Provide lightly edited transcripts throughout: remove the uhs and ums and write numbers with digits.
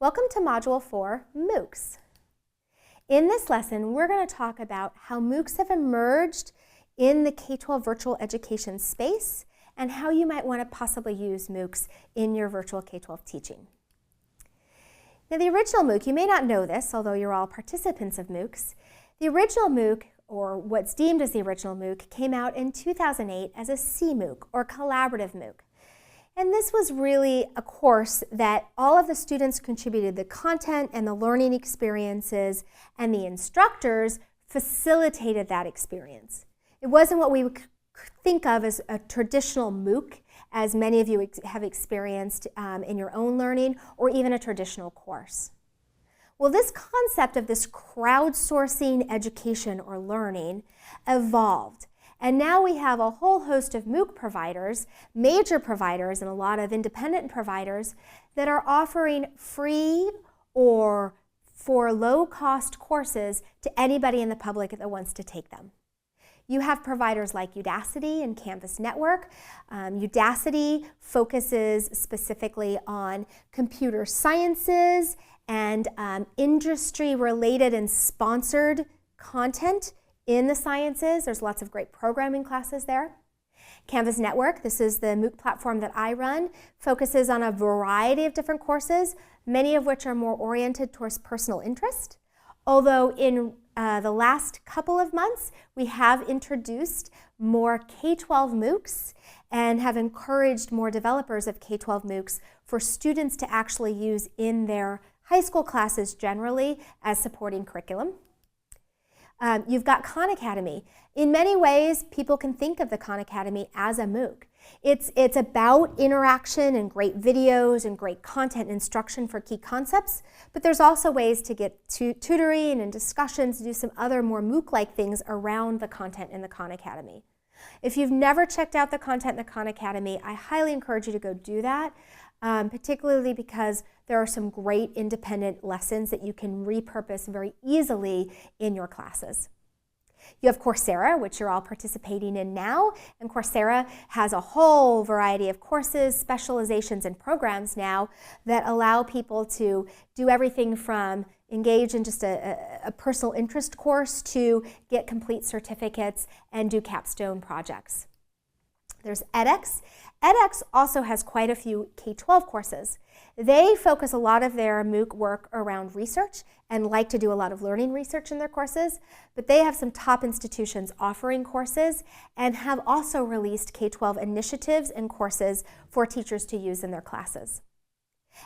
Welcome to Module 4, MOOCs. In this lesson, we're going to talk about how MOOCs have emerged in the K-12 virtual education space and how you might want to possibly use MOOCs in your virtual K-12 teaching. Now, the original MOOC, you may not know this, although you're all participants of MOOCs. The original MOOC, or what's deemed as the original MOOC, came out in 2008 as a CMOOC, or collaborative MOOC. And this was really a course that all of the students contributed the content and the learning experiences, and the instructors facilitated that experience. It wasn't what we would think of as a traditional MOOC, as many of you have experienced in your own learning, or even a traditional course. Well, this concept of this crowdsourcing education or learning evolved. And now we have a whole host of MOOC providers, major providers, and a lot of independent providers that are offering free or for low-cost courses to anybody in the public that wants to take them. You have providers like Udacity and Canvas Network. Udacity focuses specifically on computer sciences and industry-related and sponsored content in the sciences. There's lots of great programming classes there. Canvas Network, this is the MOOC platform that I run, focuses on a variety of different courses, many of which are more oriented towards personal interest. Although in the last couple of months, we have introduced more K-12 MOOCs and have encouraged more developers of K-12 MOOCs for students to actually use in their high school classes generally as supporting curriculum. You've got Khan Academy. In many ways, people can think of the Khan Academy as a MOOC. It's about interaction and great videos and great content and instruction for key concepts, but there's also ways to get tutoring and discussions to do some other more MOOC-like things around the content in the Khan Academy. If you've never checked out the content in the Khan Academy, I highly encourage you to go do that, particularly because there are some great independent lessons that you can repurpose very easily in your classes. You have Coursera, which you're all participating in now, and Coursera has a whole variety of courses, specializations, and programs now that allow people to do everything from engage in just a personal interest course to get complete certificates and do capstone projects. There's edX. edX also has quite a few K-12 courses. They focus a lot of their MOOC work around research and like to do a lot of learning research in their courses, but they have some top institutions offering courses and have also released K-12 initiatives and courses for teachers to use in their classes.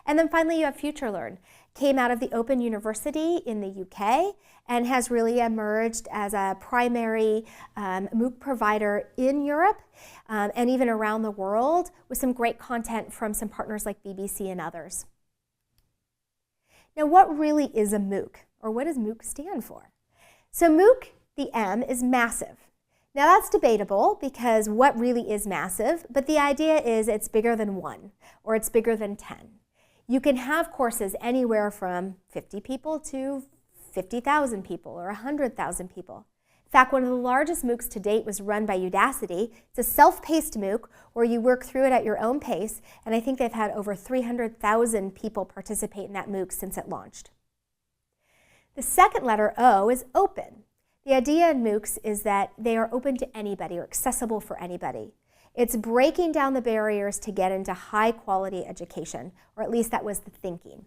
And then finally you have FutureLearn. Came out of the Open University in the UK and has really emerged as a primary MOOC provider in Europe and even around the world with some great content from some partners like BBC and others. Now, what really is a MOOC, or what does MOOC stand for? So MOOC, the M, is massive. Now that's debatable because what really is massive, but the idea is it's bigger than 1 or it's bigger than 10. You can have courses anywhere from 50 people to 50,000 people or 100,000 people. In fact, one of the largest MOOCs to date was run by Udacity. It's a self-paced MOOC where you work through it at your own pace, and I think they've had over 300,000 people participate in that MOOC since it launched. The second letter, O, is open. The idea in MOOCs is that they are open to anybody or accessible for anybody. It's breaking down the barriers to get into high-quality education, or at least that was the thinking.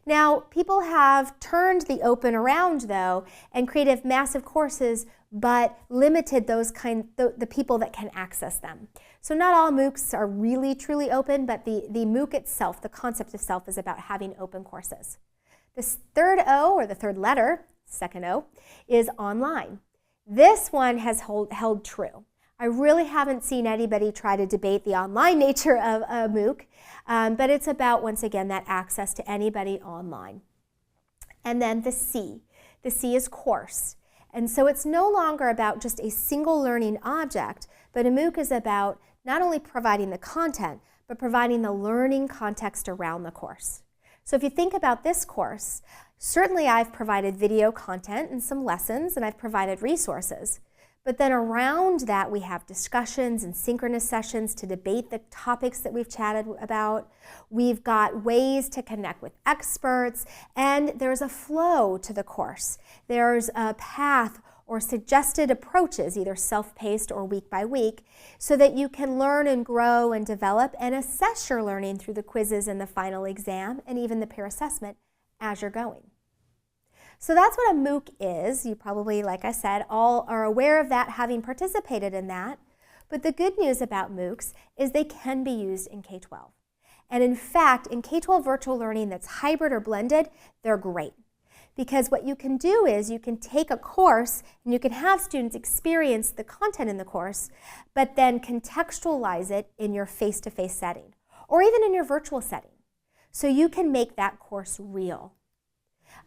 Now, people have turned the open around, though, and created massive courses, but limited the people that can access them. So not all MOOCs are really, truly open, but the MOOC itself, the concept itself, is about having open courses. This third O, or the third letter, second O, is online. This one has held true. I really haven't seen anybody try to debate the online nature of a MOOC, but it's about, once again, that access to anybody online. And then the C. The C is course. And so it's no longer about just a single learning object, but a MOOC is about not only providing the content, but providing the learning context around the course. So if you think about this course, certainly I've provided video content and some lessons, and I've provided resources. But then around that, we have discussions and synchronous sessions to debate the topics that we've chatted about. We've got ways to connect with experts, and there's a flow to the course. There's a path or suggested approaches, either self-paced or week by week, so that you can learn and grow and develop and assess your learning through the quizzes and the final exam and even the peer assessment as you're going. So that's what a MOOC is. You probably, like I said, all are aware of that, having participated in that. But the good news about MOOCs is they can be used in K-12. And in fact, in K-12 virtual learning that's hybrid or blended, they're great. Because what you can do is you can take a course and you can have students experience the content in the course, but then contextualize it in your face-to-face setting, or even in your virtual setting. So you can make that course real.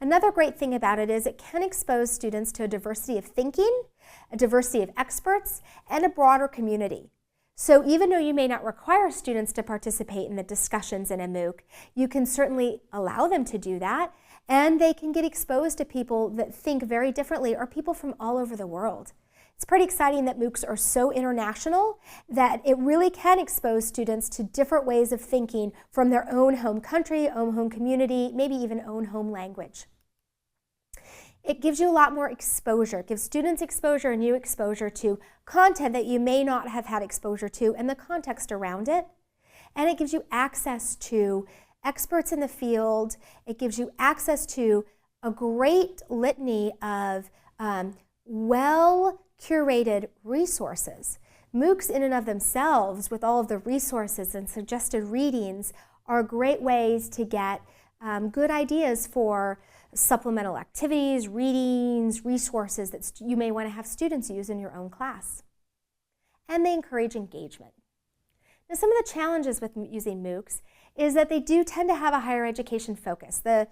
Another great thing about it is it can expose students to a diversity of thinking, a diversity of experts, and a broader community. So even though you may not require students to participate in the discussions in a MOOC, you can certainly allow them to do that, and they can get exposed to people that think very differently or people from all over the world. It's pretty exciting that MOOCs are so international that it really can expose students to different ways of thinking from their own home country, own home community, maybe even own home language. It gives you a lot more exposure. It gives students exposure and you exposure to content that you may not have had exposure to and the context around it. And it gives you access to experts in the field. It gives you access to a great litany of well-curated resources. MOOCs in and of themselves, with all of the resources and suggested readings, are great ways to get good ideas for supplemental activities, readings, resources that you may want to have students use in your own class. And they encourage engagement. Now, some of the challenges with using MOOCs is that they do tend to have a higher education focus. The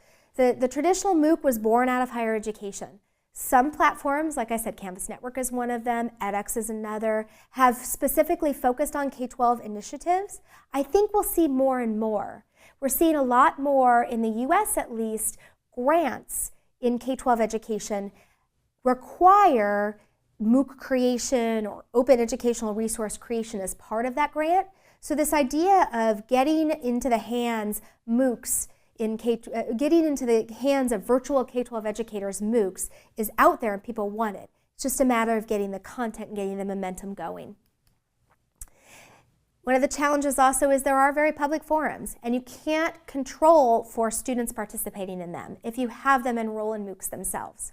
traditional MOOC was born out of higher education. Some platforms, like I said, Canvas Network is one of them, edX is another, have specifically focused on K-12 initiatives. I think we'll see more and more. We're seeing a lot more, in the US at least, grants in K-12 education require MOOC creation or open educational resource creation as part of that grant. So this idea of getting into the hands MOOCs getting into the hands of virtual K-12 educators, MOOCs, is out there and people want it. It's just a matter of getting the content and getting the momentum going. One of the challenges also is there are very public forums, and you can't control for students participating in them if you have them enroll in MOOCs themselves.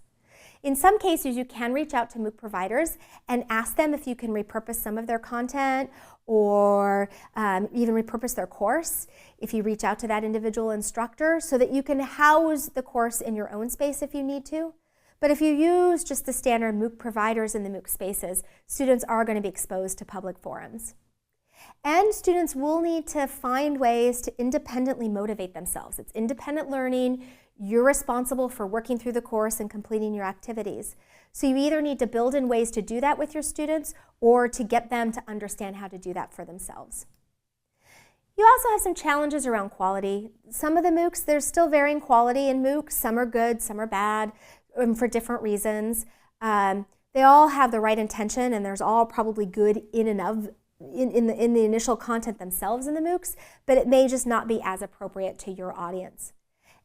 In some cases, you can reach out to MOOC providers and ask them if you can repurpose some of their content or even repurpose their course if you reach out to that individual instructor so that you can house the course in your own space if you need to. But if you use just the standard MOOC providers in the MOOC spaces, students are going to be exposed to public forums. And students will need to find ways to independently motivate themselves. It's independent learning. You're responsible for working through the course and completing your activities. So you either need to build in ways to do that with your students or to get them to understand how to do that for themselves. You also have some challenges around quality. Some of the MOOCs, there's still varying quality in MOOCs. Some are good, some are bad, for different reasons. They all have the right intention, and there's all probably good in the initial content themselves in the MOOCs, but it may just not be as appropriate to your audience.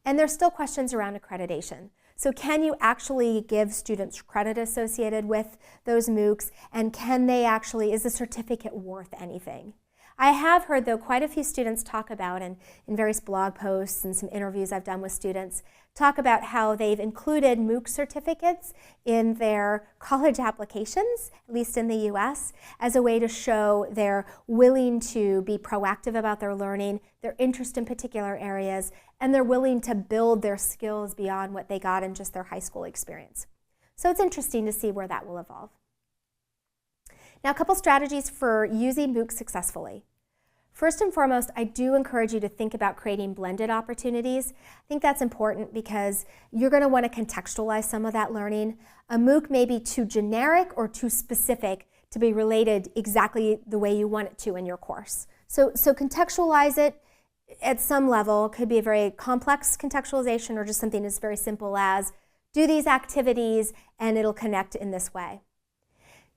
And there's still questions around accreditation. So can you actually give students credit associated with those MOOCs, and can they actually, is the certificate worth anything? I have heard, though, quite a few students talk about, and in various blog posts and some interviews I've done with students, talk about how they've included MOOC certificates in their college applications, at least in the US, as a way to show they're willing to be proactive about their learning, their interest in particular areas, and they're willing to build their skills beyond what they got in just their high school experience. So it's interesting to see where that will evolve. Now, a couple strategies for using MOOCs successfully. First and foremost, I do encourage you to think about creating blended opportunities. I think that's important because you're going to want to contextualize some of that learning. A MOOC may be too generic or too specific to be related exactly the way you want it to in your course. So contextualize it at some level. It could be a very complex contextualization or just something as very simple as do these activities and it'll connect in this way.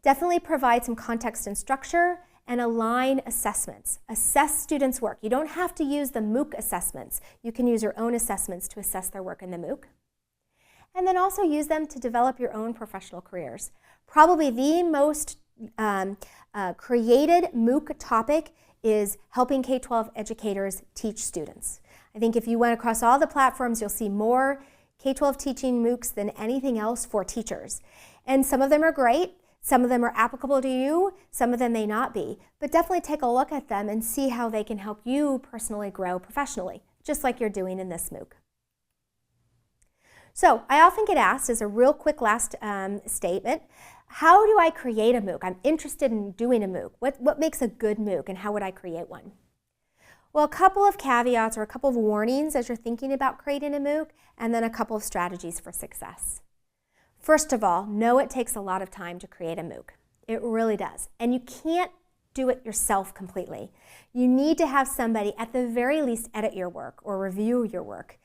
Definitely provide some context and structure and align assessments. Assess students' work. You don't have to use the MOOC assessments. You can use your own assessments to assess their work in the MOOC. And then also use them to develop your own professional careers. Probably the most created MOOC topic is helping K-12 educators teach students. I think if you went across all the platforms, you'll see more K-12 teaching MOOCs than anything else for teachers. And some of them are great, some of them are applicable to you, some of them may not be. But definitely take a look at them and see how they can help you personally grow professionally, just like you're doing in this MOOC. So I often get asked, as a real quick last statement, how do I create a MOOC? I'm interested in doing a MOOC. What makes a good MOOC, and how would I create one? Well, a couple of caveats or a couple of warnings as you're thinking about creating a MOOC, and then a couple of strategies for success. First of all, know it takes a lot of time to create a MOOC. It really does. And you can't do it yourself completely. You need to have somebody at the very least edit your work or review your work.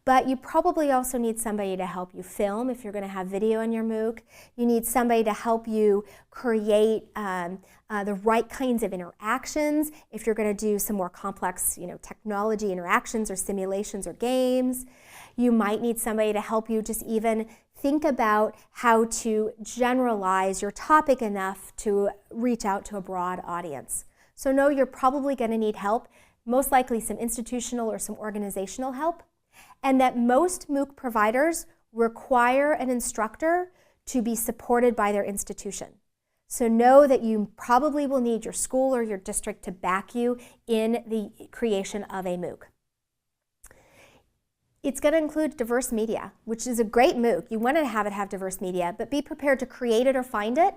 But you probably also need somebody to help you film if you're going to have video in your MOOC. You need somebody to help you create the right kinds of interactions if you're going to do some more complex, technology interactions or simulations or games. You might need somebody to help you just even think about how to generalize your topic enough to reach out to a broad audience. So know you're probably going to need help, most likely some institutional or some organizational help, and that most MOOC providers require an instructor to be supported by their institution. So know that you probably will need your school or your district to back you in the creation of a MOOC. It's going to include diverse media, which is a great MOOC. You want to have it have diverse media, but be prepared to create it or find it,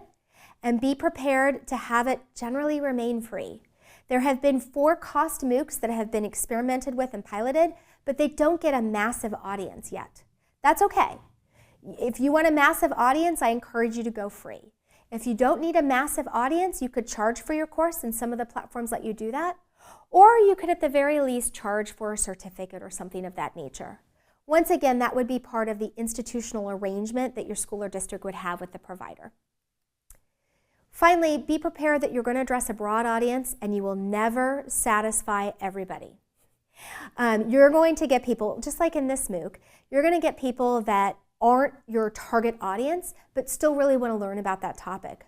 and be prepared to have it generally remain free. There have been 4 cost MOOCs that have been experimented with and piloted, but they don't get a massive audience yet. That's okay. If you want a massive audience, I encourage you to go free. If you don't need a massive audience, you could charge for your course, and some of the platforms let you do that. Or you could at the very least charge for a certificate or something of that nature. Once again, that would be part of the institutional arrangement that your school or district would have with the provider. Finally, be prepared that you're going to address a broad audience and you will never satisfy everybody. You're going to get people, just like in this MOOC, you're going to get people that aren't your target audience but still really want to learn about that topic.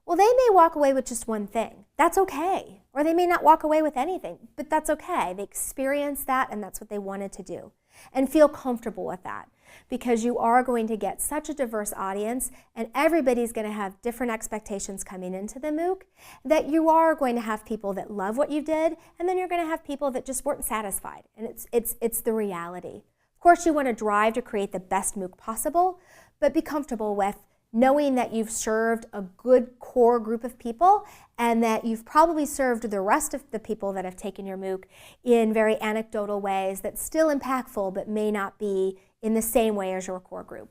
Well, they may walk away with just one thing. That's okay. Or they may not walk away with anything, but that's okay. They experienced that and that's what they wanted to do. And feel comfortable with that, because you are going to get such a diverse audience and everybody's going to have different expectations coming into the MOOC, that you are going to have people that love what you did, and then you're going to have people that just weren't satisfied. And it's the reality. Of course, you want to drive to create the best MOOC possible, but be comfortable with knowing that you've served a good core group of people and that you've probably served the rest of the people that have taken your MOOC in very anecdotal ways that's still impactful but may not be in the same way as your core group.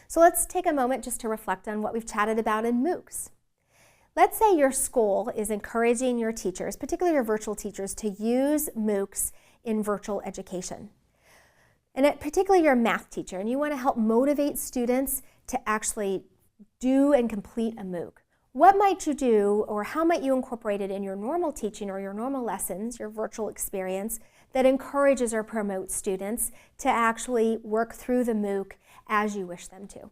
So let's take a moment just to reflect on what we've chatted about in MOOCs. Let's say your school is encouraging your teachers, particularly your virtual teachers, to use MOOCs in virtual education. And particularly your math teacher, and you want to help motivate students to actually do and complete a MOOC. What might you do, or how might you incorporate it in your normal teaching or your normal lessons, your virtual experience, that encourages or promotes students to actually work through the MOOC as you wish them to?